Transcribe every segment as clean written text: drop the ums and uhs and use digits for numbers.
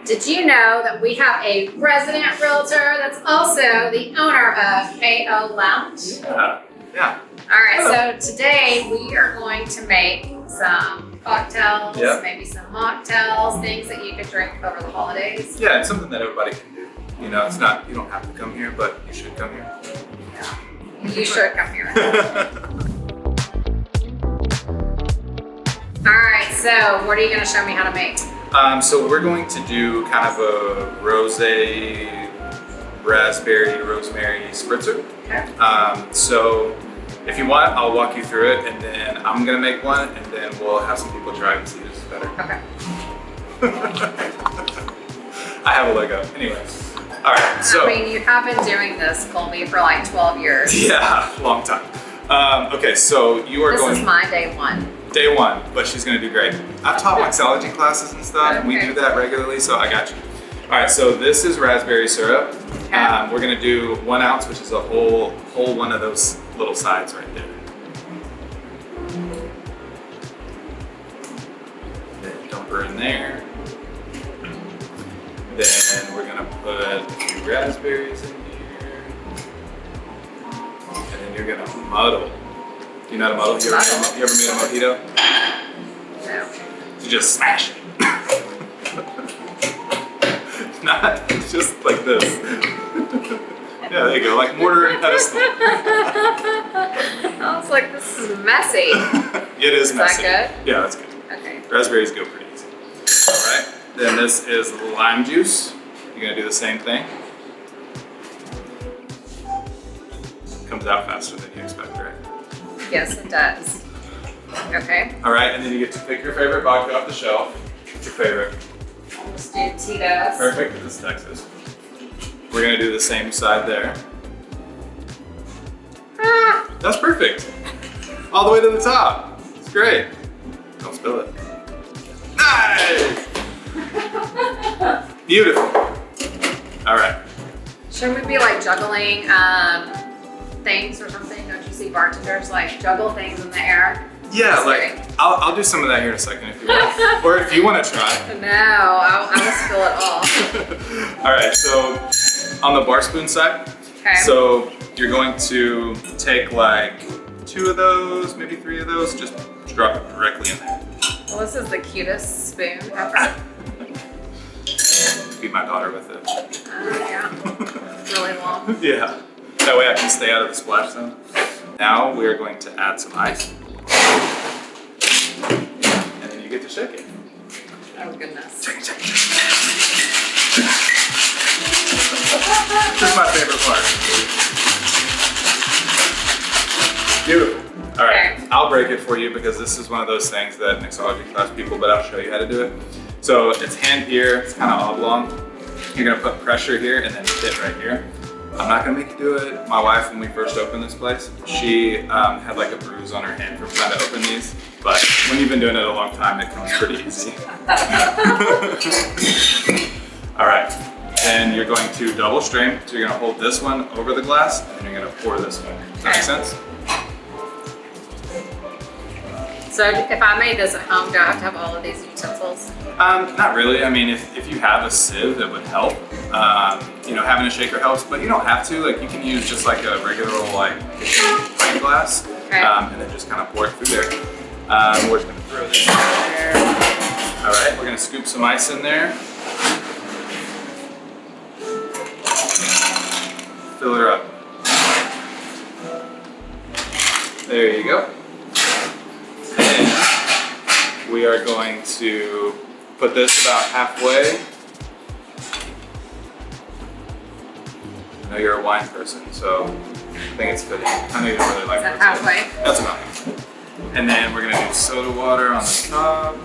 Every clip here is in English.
Did you know that we have a resident realtor that's also the owner of KAO Lounge? Yeah. All right, so today we are going to make some cocktails, maybe some mocktails, things that you could drink over the holidays. Yeah, it's something that everybody can do. You know, it's not, you don't have to come here, but you should come here. Yeah. You should come here. All right, so what are you going to show me how to make? So we're going to do kind of a rosé, raspberry, rosemary spritzer. Okay. So if you want, I'll walk you through it, and then I'm gonna make one, and then we'll have some people try and see this is better. Okay. I have a leg up. Anyway. All right, so. I mean, you have been doing this, Colby, for like 12 years. Yeah, long time. Okay, so you are going. This is my day one. Day one, but she's gonna do great. I've taught mixology classes and stuff, and we Okay. do that regularly, so I got you. All right, so this is raspberry syrup. Okay. We're gonna do 1 ounce, which is a whole one of those little sides right there. Then dump her in there. Then we're gonna put a few raspberries in here. And then you're gonna muddle. You know how to muddle? You ever made a mojito? No. You just smash it. Not just like this. Yeah, there you go, like mortar and pestle. I was like, this is messy. It is messy. Is that Yeah, that's good. Okay. Raspberries go pretty easy. All right, then this is lime juice. You're gonna do the same thing. Comes out faster than you expect, right? Yes, it does. Okay. All right, and then you get to pick your favorite vodka off the shelf. What's your favorite? I'll just do Tito's. Perfect, this is Texas. We're gonna do the same side there. Ah, That's perfect. All the way to the top. It's great. Don't spill it. Nice! Beautiful. All right. shouldn't we be like juggling things or something? Don't you see bartenders like juggle things in the air? Yeah, Just like kidding. I'll do some of that here in a second if you want. Or if you want to try. No, I will spill it all. All right, so on the bar spoon side, Okay. so you're going to take like 2 of those, maybe 3 of those, just drop it directly in there. Well, this is the cutest spoon ever. Feed my daughter with it. Yeah. Really long. Yeah, that way I can stay out of the splash zone. Now we are going to add some ice. And then you get to shake it. Oh goodness. Shake it, shake it. This is my favorite part. Beautiful. All right, Okay. I'll break it for you because this is one of those things that mixology class people, but I'll show you how to do it. So it's hand here, it's kind of oblong. You're gonna put pressure here and then hit right here. I'm not gonna make you do it. My wife, when we first opened this place, she had like a bruise on her hand from trying to open these. But when you've been doing it a long time, it comes pretty easy. All right, then you're going to double strain. So you're gonna hold this one over the glass and you're gonna pour this one. Does that make sense? So if I made this at home, do I have to have all of these utensils? Not really. I mean, if you have a sieve, that would help. You know, having a shaker helps, but you don't have to. Like, you can use just like a regular like pint glass, Okay. and then just kind of pour it through there. We're just gonna throw this in there. All right, we're gonna scoop some ice in there. Fill her up. There you go. And we are going to put this about halfway. I know you're a wine person, so I think it's fitting. I know you don't really like Is that it. halfway? That's about halfway. And then we're gonna do soda water on the top.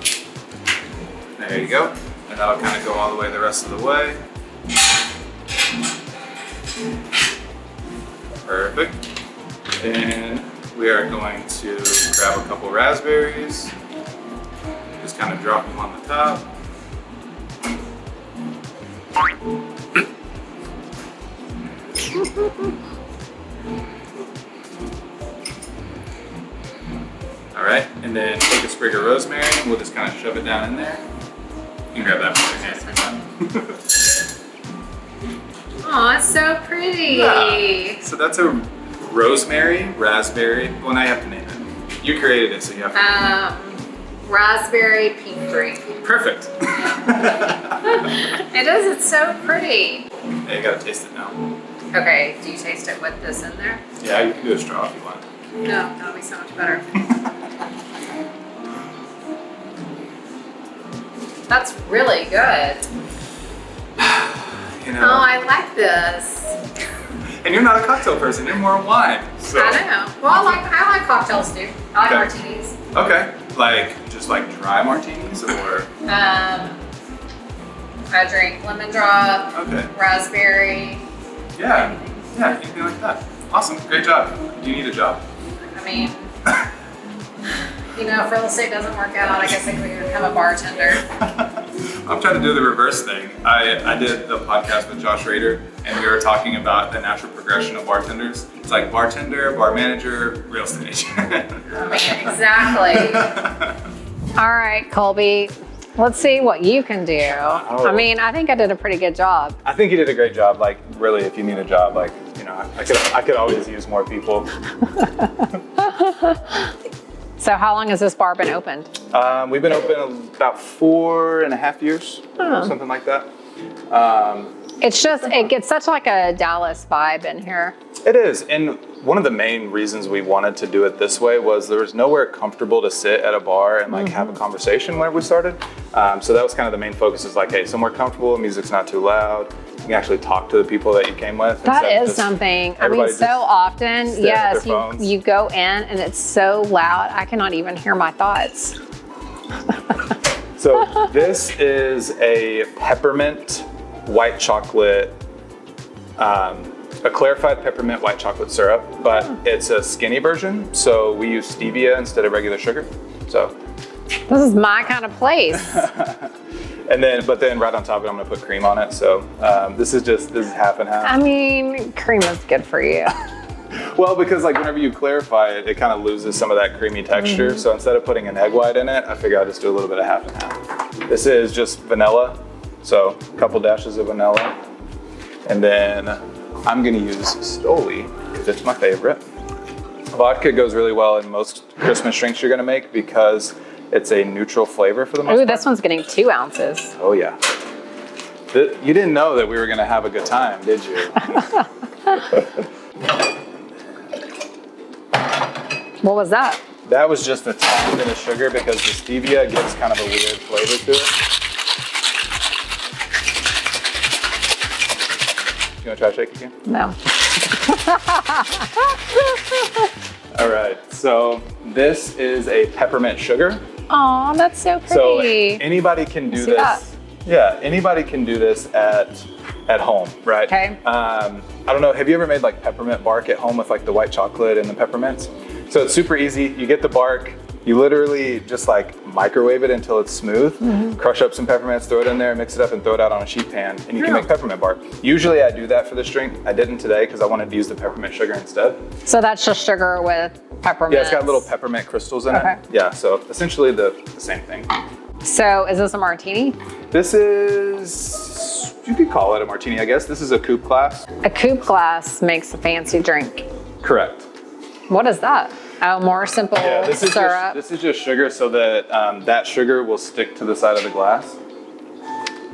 There you go. And that'll kind of go all the way the rest of the way. Perfect. Then we are going to grab a couple raspberries. Just kind of drop them on the top. All right, and then take a sprig of rosemary. We'll just kind of shove it down in there. You can grab that with your hand if you want. Oh, it's so pretty. Yeah. So that's a rosemary, raspberry. Well, now you have to name it. You created it, so you have to name it. Raspberry pink drink. Perfect. It is, it's so pretty. Hey, you gotta taste it now. Okay, do you taste it with this in there? Yeah, you can do a straw if you want. No, that'll be so much better. That's really good. You know. Oh, I like this. And you're not a cocktail person, you're more wine. So. I know. Well, I like cocktails too. I like martinis. Okay. Like, just like dry martinis or? I drink lemon drop, raspberry. Yeah, anything like that. Awesome, great job. Do you need a job? I mean, you know, if real estate doesn't work out, I guess I could become a bartender. I'm trying to do the reverse thing. I did the podcast with Josh Rader, and we were talking about the natural progression of bartenders. It's like bartender, bar manager, real estate agent. I mean, exactly. All right, Colby. Let's see what you can do. Oh. I mean, I think I did a pretty good job. I think you did a great job. Like, really, if you need a job, like, you know, I could always use more people. So how long has this bar been opened? We've been open about 4.5 years, something like that. It's just, it gets such like a Dallas vibe in here. It is, and one of the main reasons we wanted to do it this way was there was nowhere comfortable to sit at a bar and like have a conversation when we started. So that was kind of the main focus, is like, hey, somewhere comfortable, music's not too loud. You can actually talk to the people that you came with. That is something. I mean, so often, yes, you go in and it's so loud, I cannot even hear my thoughts. So this is a peppermint white chocolate, a clarified peppermint white chocolate syrup, but it's a skinny version. So we use stevia instead of regular sugar. So this is my kind of place. but then right on top of it, I'm gonna put cream on it. So this is half and half. I mean, cream is good for you. Well, because like whenever you clarify it, it kind of loses some of that creamy texture. So instead of putting an egg white in it, I figured I'd just do a little bit of half and half. This is just vanilla. So a couple dashes of vanilla. And then I'm gonna use Stoli, because it's my favorite. Vodka goes really well in most Christmas drinks you're gonna make because it's a neutral flavor for the most part. This one's getting 2 ounces. Oh yeah. You didn't know that we were gonna have a good time, did you? What was that? That was just a tiny bit of sugar because the stevia gives kind of a weird flavor to it. You want to try to shake again? No. All right, so this is a peppermint sugar. Oh, that's so pretty. So anybody can do this. That. Yeah, anybody can do this at home, right? Okay. I don't know, have you ever made like peppermint bark at home with like the white chocolate and the peppermints? So it's super easy. You get the bark, you literally just like microwave it until it's smooth, crush up some peppermints, throw it in there, mix it up and throw it out on a sheet pan, and you can make peppermint bark. Usually I do that for this drink. I didn't today because I wanted to use the peppermint sugar instead. So that's just sugar with peppermint. Yeah, it's got little peppermint crystals in it. Yeah, so essentially the same thing. So is this a martini? This is, you could call it a martini, I guess. This is a coupe glass. A coupe glass makes a fancy drink. Correct. What is that? Oh, more simple syrup. This is just sugar so that that sugar will stick to the side of the glass.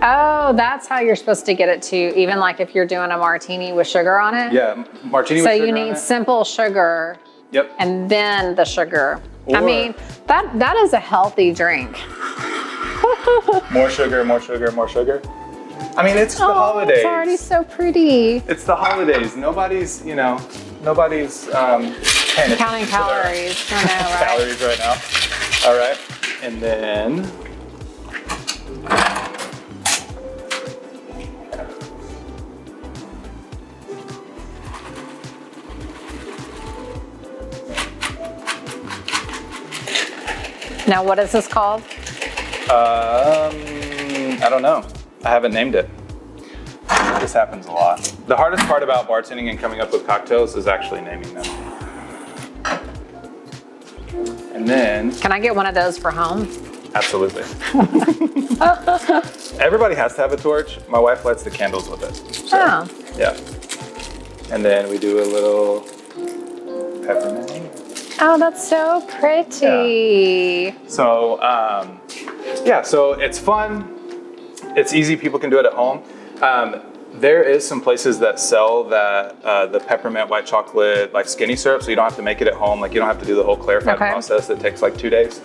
Oh, that's how you're supposed to get it to, even like if you're doing a martini with sugar on it? Yeah, martini with sugar on it. So you need simple sugar. Yep. And then the sugar. I mean, that is a healthy drink. More sugar, more sugar, more sugar. I mean, it's the holidays. It's already so pretty. It's the holidays. Nobody's counting calories. I know, right? Calories right now. All right, and then now, what is this called? I don't know. I haven't named it. This happens a lot. The hardest part about bartending and coming up with cocktails is actually naming them. And then... Can I get one of those for home? Absolutely. Everybody has to have a torch. My wife lights the candles with it. So, yeah. And then we do a little peppermint. Oh, that's so pretty. Yeah. So, yeah, so it's fun. It's easy. People can do it at home. There is some places that sell that the peppermint white chocolate like skinny syrup, so you don't have to make it at home. Like you don't have to do the whole clarified process that takes like 2 days.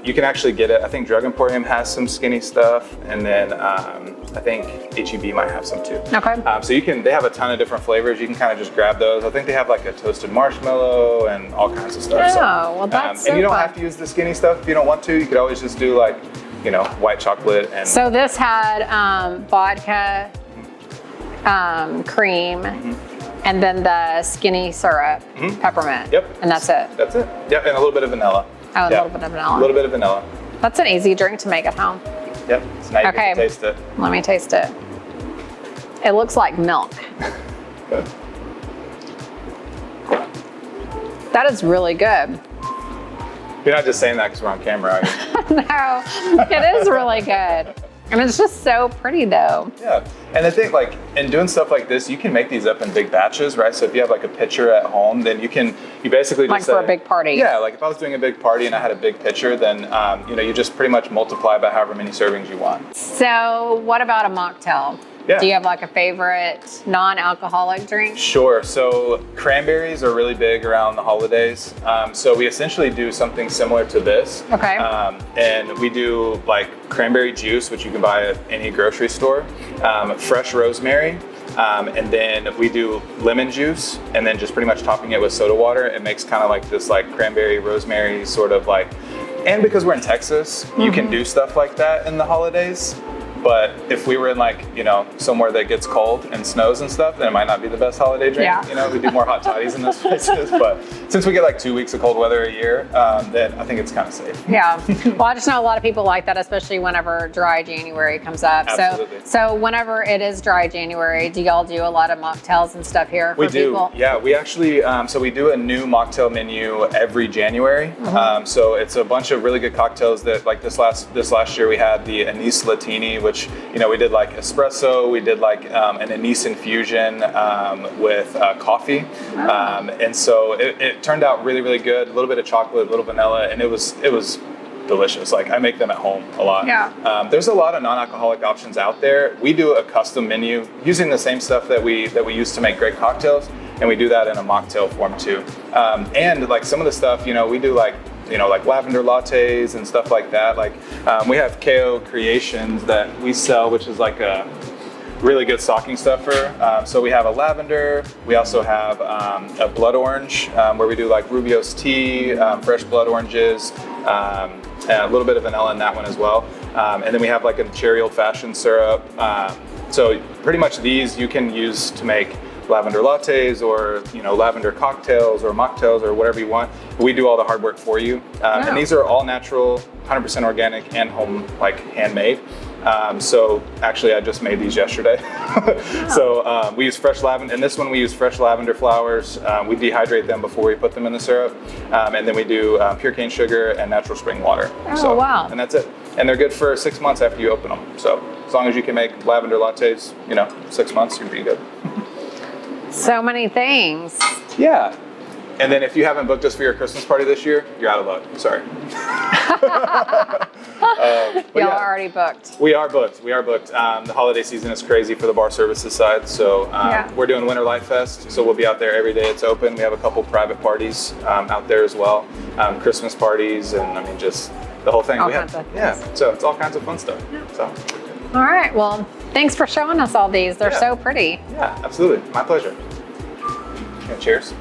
You can actually get it. I think Drug Emporium has some skinny stuff, and then I think H-E-B might have some too. Okay. So they have a ton of different flavors. You can kind of just grab those. I think they have like a toasted marshmallow and all kinds of stuff. Oh, well that's so and you don't fun. have to use the skinny stuff if you don't want to. You could always just do like, you know, white chocolate and. So this had vodka, cream, and then the skinny syrup, peppermint. Yep. And that's it. That's it. Yep, and a little bit of vanilla. Oh, a little bit of vanilla. A little bit of vanilla. That's an easy drink to make at home. Yep. So now you get to taste it. Let me taste it. It looks like milk. Good. That is really good. You're not just saying that because we're on camera, are you? No, it is really good. And it's just so pretty though. Yeah, and I think like in doing stuff like this, you can make these up in big batches, right? So if you have like a pitcher at home, then you basically just like for a big party. Yeah, like if I was doing a big party and I had a big pitcher, then you know, you just pretty much multiply by however many servings you want. So what about a mocktail? Yeah. Do you have like a favorite non-alcoholic drink? Sure. So cranberries are really big around the holidays. So we essentially do something similar to this. Okay. And we do like cranberry juice, which you can buy at any grocery store, fresh rosemary, and then we do lemon juice, and then just pretty much topping it with soda water. It makes kind of like this like cranberry rosemary sort of like, and because we're in Texas, you can do stuff like that in the holidays. But if we were in like, you know, somewhere that gets cold and snows and stuff, then it might not be the best holiday drink. Yeah. You know, we do more hot toddies in those places. But since we get like 2 weeks of cold weather a year, then I think it's kind of safe. Yeah. Well, I just know a lot of people like that, especially whenever dry January comes up. Absolutely. So whenever it is dry January, do y'all do a lot of mocktails and stuff here for people? Yeah, we actually, so we do a new mocktail menu every January. So it's a bunch of really good cocktails that like this last year we had the Anise Latini, which, you know, we did like espresso, we did like an anise infusion with coffee. And so it turned out really, really good. A little bit of chocolate, a little vanilla, and it was delicious. Like I make them at home a lot. Yeah. There's a lot of non-alcoholic options out there. We do a custom menu using the same stuff that we use to make great cocktails, and we do that in a mocktail form too. And like some of the stuff, you know, we do like, you know, like lavender lattes and stuff like that. Like we have KAO Creations that we sell, which is like a really good stocking stuffer. So we have a lavender. We also have a blood orange where we do like Rubio's tea, fresh blood oranges, and a little bit of vanilla in that one as well. And then we have like a cherry old fashioned syrup. So pretty much these you can use to make lavender lattes or, you know, lavender cocktails or mocktails or whatever you want. We do all the hard work for you. And these are all natural, 100% organic and home, like handmade. So actually I just made these yesterday. So we use fresh lavender, and this one we use fresh lavender flowers. We dehydrate them before we put them in the syrup. And then we do pure cane sugar and natural spring water. Oh, wow. And that's it. And they're good for 6 months after you open them. So as long as you can make lavender lattes, you know, 6 months, you'll be good. So many things. Yeah. And then if you haven't booked us for your Christmas party this year, you're out of luck. Sorry. Y'all are already booked. We are booked. The holiday season is crazy for the bar services side. So we're doing Winter Light Fest. So we'll be out there every day it's open. We have a couple private parties out there as well. Christmas parties, and I mean, just the whole thing. All kinds of things. Yeah. So it's all kinds of fun stuff. Yeah. So. All right. Well, thanks for showing us all these. They're so pretty. Yeah, absolutely. My pleasure. Yeah, cheers.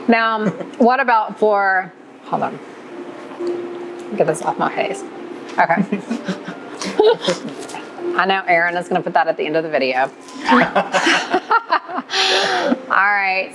Now, what about for, hold on. Get this off my face. Okay. I know Aaron is going to put that at the end of the video. All right.